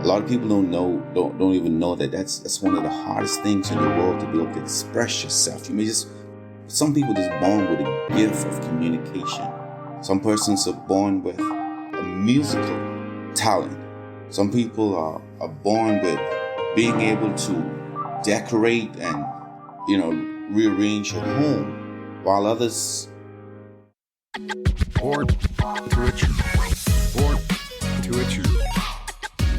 A lot of people don't even know that that's one of the hardest things in the world, to be able to express yourself. Some people just born with a gift of communication. Some persons are born with a musical talent. Some people are born with being able to decorate and, rearrange your home, while others Born to Achieve. Born to Achieve.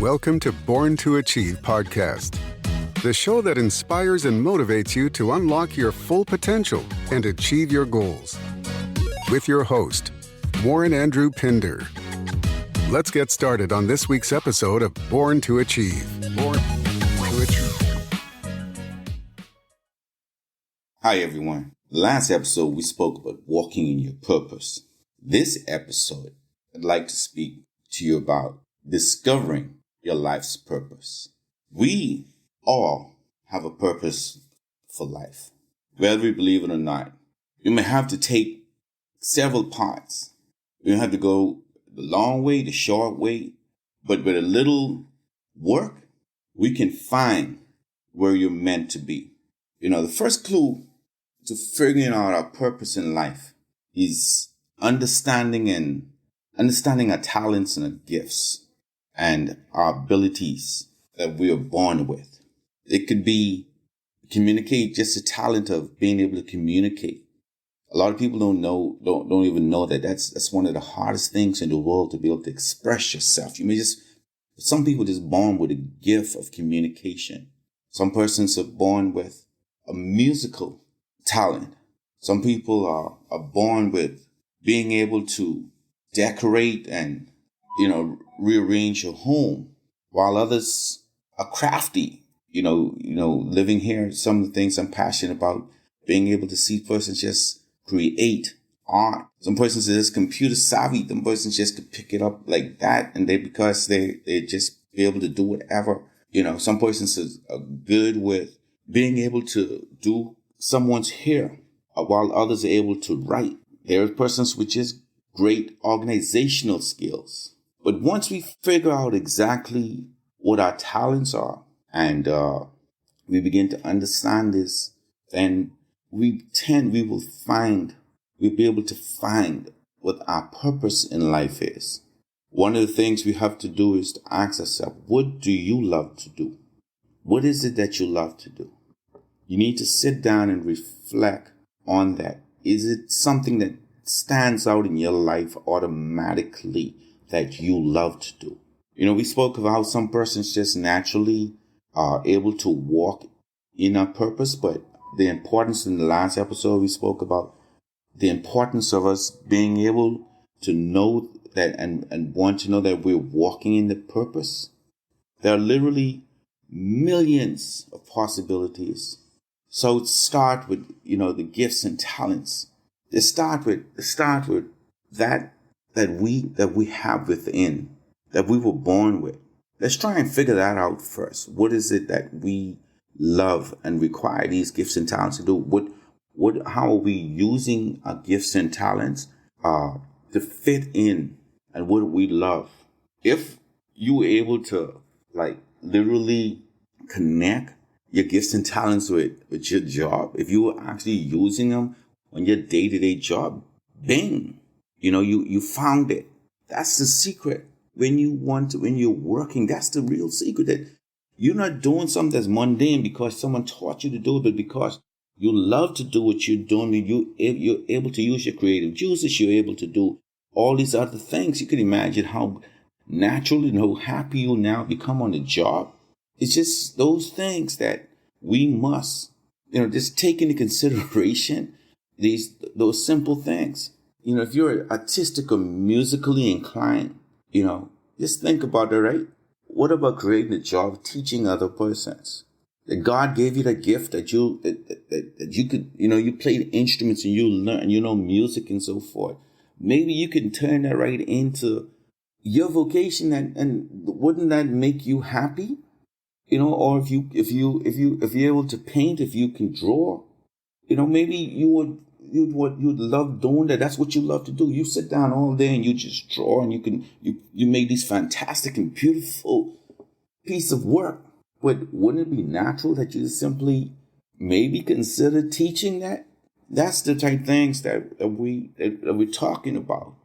Welcome to Born to Achieve podcast, the show that inspires and motivates you to unlock your full potential and achieve your goals. With your host, Warren Andrew Pinder. Let's get started on this week's episode of Born to Achieve. Born to Achieve. Hi everyone. Last episode we spoke about walking in your purpose. This episode I'd like to speak to you about discovering your life's purpose. We all have a purpose for life. Whether we believe it or not, you may have to take several paths. You have to go the long way, the short way, but with a little work, we can find where you're meant to be. The first clue to figuring out our purpose in life is understanding our talents and our gifts and our abilities that we are born with. It could be communicate, just a talent of being able to communicate. A lot of people don't even know that that's one of the hardest things in the world, to be able to express yourself. Some people just born with a gift of communication. Some persons are born with a musical talent. Some people are born with being able to decorate and, rearrange your home, while others are crafty. Living here, some of the things I'm passionate about, being able to see persons just create art. Some persons are just computer savvy. Some persons just could pick it up like that, and because they just be able to do whatever. Some persons are good with being able to do someone's hair, while others are able to write. There are persons with just great organizational skills. But once we figure out exactly what our talents are, and we begin to understand this, then we'll be able to find what our purpose in life is. One of the things we have to do is to ask ourselves, what do you love to do? What is it that you love to do? You need to sit down and reflect on that. Is it something that stands out in your life automatically that you love to do? We spoke of how some persons just naturally are able to walk in our purpose, but the importance in the last episode, we spoke about the importance of us being able to know that and want to know that we're walking in the purpose. There are literally millions of possibilities. So start with, the gifts and talents. Just start with that we have within, that we were born with. Let's try and figure that out first. What is it that we love and require these gifts and talents to do? How are we using our gifts and talents to fit in, and what do we love? If you were able to literally connect your gifts and talents with your job, if you were actually using them on your day-to-day job, bing, you found it. That's the secret. When you're working, that's the real secret, that you're not doing something that's mundane because someone taught you to do it, but because you love to do what you're doing. You're able to use your creative juices. You're able to do all these other things. You can imagine how natural and how happy you now become on the job. It's just those things that we must, just take into consideration, those simple things. If you're artistic or musically inclined, just think about it, right? What about creating a job teaching other persons? That God gave you that gift that you could, you played instruments and you learn, music and so forth. Maybe you can turn that right into your vocation, and wouldn't that make you happy? Or if you're able to paint, if you can draw, maybe you'd love doing that. That's what you love to do. You sit down all day and you just draw, and you make these fantastic and beautiful piece of work. But wouldn't it be natural that you simply maybe consider teaching that? That's the type of things that we're talking about.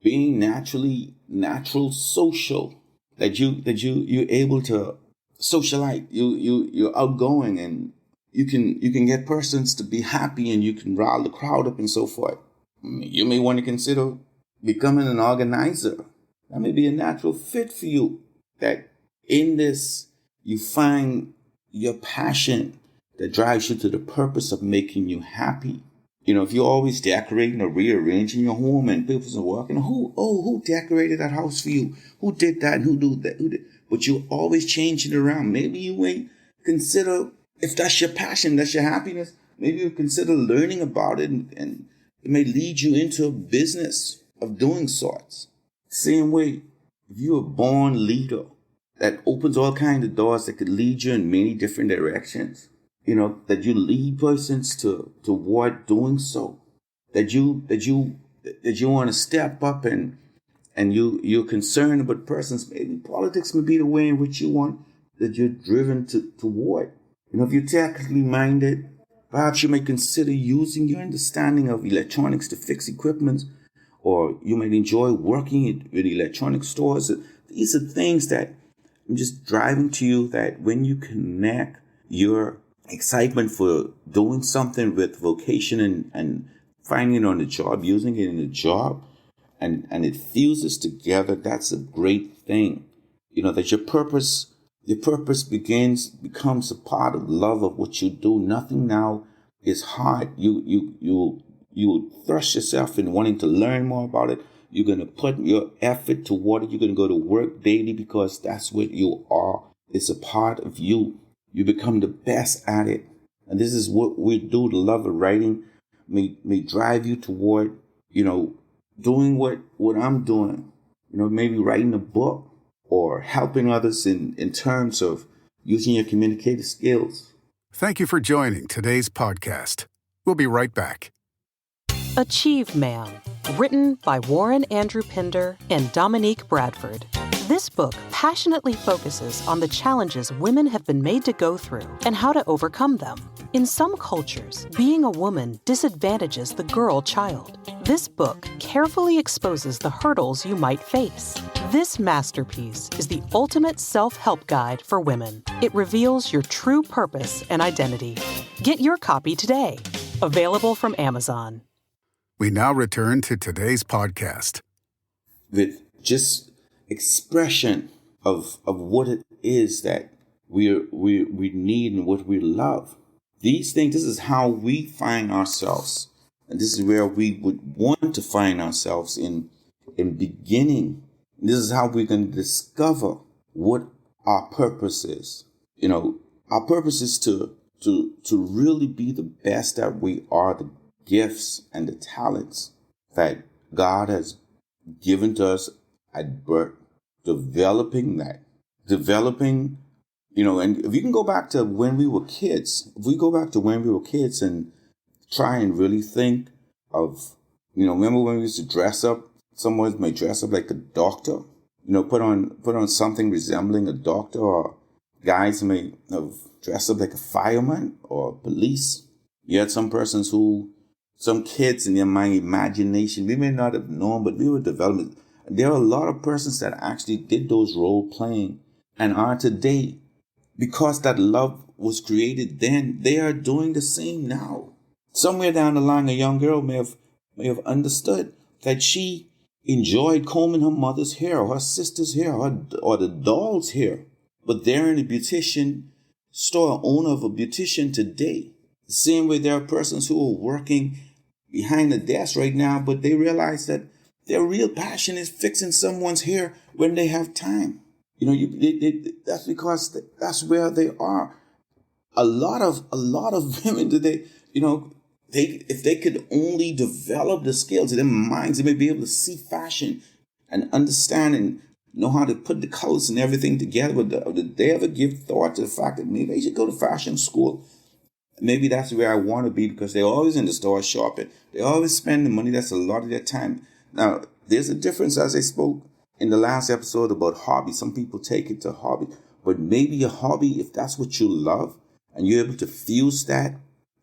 Being natural social. You're able to socialite. You're outgoing, and you can get persons to be happy, and you can rile the crowd up and so forth. You may want to consider becoming an organizer. That may be a natural fit for you. That in this you find your passion that drives you to the purpose of making you happy. If you're always decorating or rearranging your home and people are walking, who decorated that house for you? Who did that? Who do that? But you're always changing it around. Maybe you may consider, if that's your passion, that's your happiness, maybe you consider learning about it, and it may lead you into a business of doing sorts. Same way, if you're a born leader, that opens all kinds of doors that could lead you in many different directions. That you lead persons toward doing so. That you want to step up and you're concerned about persons. Maybe politics may be the way in which you're driven toward. If you're technically minded, perhaps you may consider using your understanding of electronics to fix equipment, or you might enjoy working with electronic stores. These are things that I'm just driving to you, that when you connect your excitement for doing something with vocation and finding it on the job, using it in the job, and it fuses together, that's a great thing. That your purpose becomes a part of love of what you do. Nothing now is hard. You thrust yourself in wanting to learn more about it. You're going to put your effort toward it. You're going to go to work daily because that's what you are. It's a part of you. You become the best at it. And this is what we do. The love of writing may drive you toward, doing what I'm doing. Maybe writing a book or helping others in terms of using your communicative skills. Thank you for joining today's podcast. We'll be right back. Achieve Man, written by Warren Andrew Pinder and Dominique Bradford. This book passionately focuses on the challenges women have been made to go through and how to overcome them. In some cultures, being a woman disadvantages the girl child. This book carefully exposes the hurdles you might face. This masterpiece is the ultimate self-help guide for women. It reveals your true purpose and identity. Get your copy today. Available from Amazon. We now return to today's podcast. With just expression of what it is that we need and what we love. These things, this is how we find ourselves. And this is where we would want to find ourselves in beginning. This is how we can discover what our purpose is. Our purpose is to really be the best that we are, the gifts and the talents that God has given to us at birth. Developing, and if you can go back to when we were kids, and try and really think of, remember when we used to dress up, someone may dress up like a doctor, put on something resembling a doctor, or guys may have dressed up like a fireman or police. You had some kids in their mind, imagination, we may not have known, but we were developing. There are a lot of persons that actually did those role playing and are today, because that love was created then, they are doing the same now. Somewhere down the line, a young girl may have understood that she enjoyed combing her mother's hair or her sister's hair or the doll's hair. But they're in a beautician store, owner of a beautician today. The same way there are persons who are working behind the desk right now, but they realize that their real passion is fixing someone's hair when they have time. That's because that's where they are. A lot of women today, if they could only develop the skills in their minds, they may be able to see fashion and understand and know how to put the colors and everything together. But did they ever give thought to the fact that maybe they should go to fashion school? Maybe that's where I want to be, because they're always in the store shopping. They always spend the money. That's a lot of their time. Now, there's a difference, as I spoke in the last episode, about hobby. Some people take it to hobby. But maybe a hobby, if that's what you love, and you're able to fuse that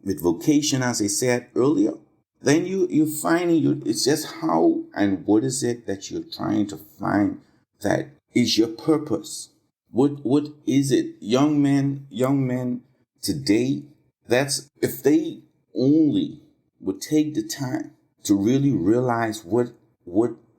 with vocation, as I said earlier, then you're finding it's just how and what is it that you're trying to find that is your purpose. What is it? Young men today, that's if they only would take the time to really realize what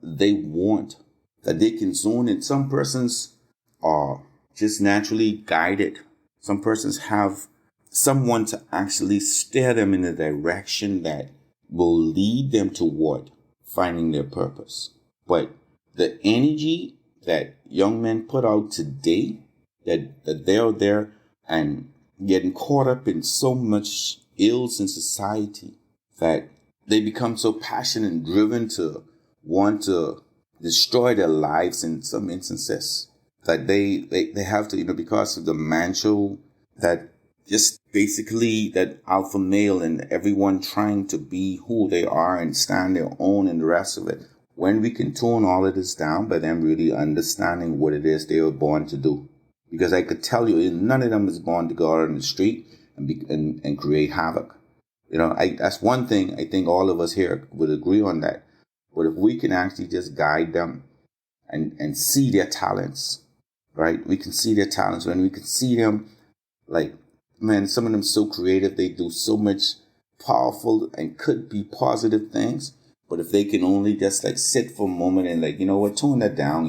they want, that they can zone in. Some persons are just naturally guided. Some persons have someone to actually steer them in a direction that will lead them toward finding their purpose. But the energy that young men put out today, that they're there and getting caught up in so much ills in society, that they become so passionate and driven to want to destroy their lives in some instances, that they have to, because of the mantle that just basically that alpha male and everyone trying to be who they are and stand their own and the rest of it. When we can tone all of this down by them really understanding what it is they were born to do. Because I could tell you, none of them is born to go out on the street and create havoc. That's one thing I think all of us here would agree on that. But if we can actually just guide them and see their talents, right? We can see their talents. When we can see them, like, man, some of them so creative. They do so much powerful and could be positive things. But if they can only just like sit for a moment and tone that down,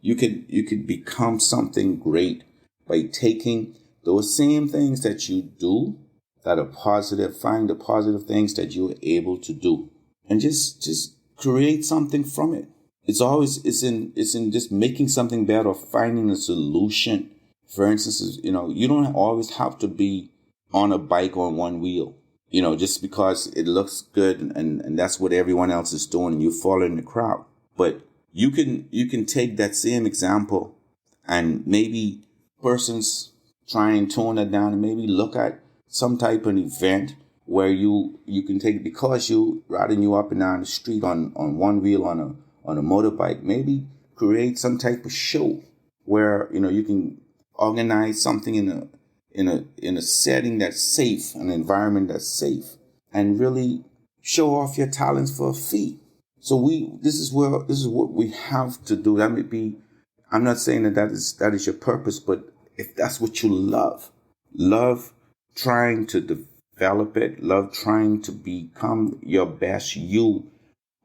you could become something great by taking those same things that you do that are positive, find the positive things that you're able to do and just create something from it. It's in just making something better or finding a solution. For instance, you don't always have to be on a bike on one wheel, just because it looks good and that's what everyone else is doing and you follow in the crowd. But you can take that same example and maybe persons try and tone that down and maybe look at some type of event where you can take, because you riding you up and down the street on one wheel on a motorbike, maybe create some type of show where you can organize something in a setting that's safe, an environment that's safe, and really show off your talents for a fee. So this is what we have to do. That may be, I'm not saying that is your purpose, but if that's what you love trying to develop it, love trying to become your best you,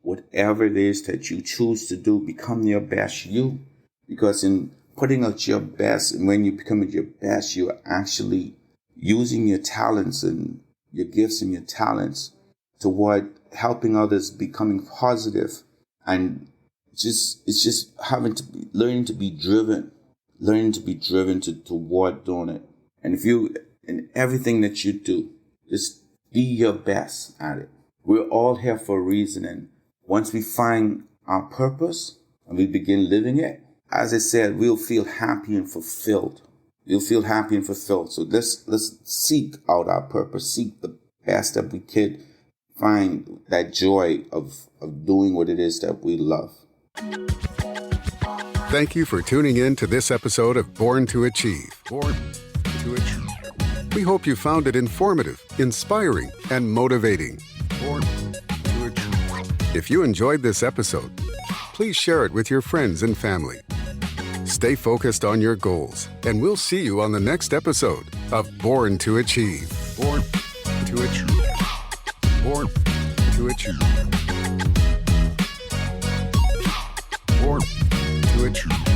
whatever it is that you choose to do, become your best you. Because in putting out your best, and when you become your best, you're actually using your talents and your gifts and your talents toward helping others, becoming positive, and it's just learning to be driven toward doing it. And if you, in everything that you do, just be your best at it. We're all here for a reason, and once we find our purpose and we begin living it, as I said, we'll feel happy and fulfilled. So let's seek out our purpose, seek the best that we could, find that joy of doing what it is that we love. Thank you for tuning in to this episode of Born to Achieve. We hope you found it informative, inspiring, and motivating. If you enjoyed this episode, please share it with your friends and family. Stay focused on your goals, and we'll see you on the next episode of Born to Achieve. Born to Achieve. Born to Achieve. Born to Achieve.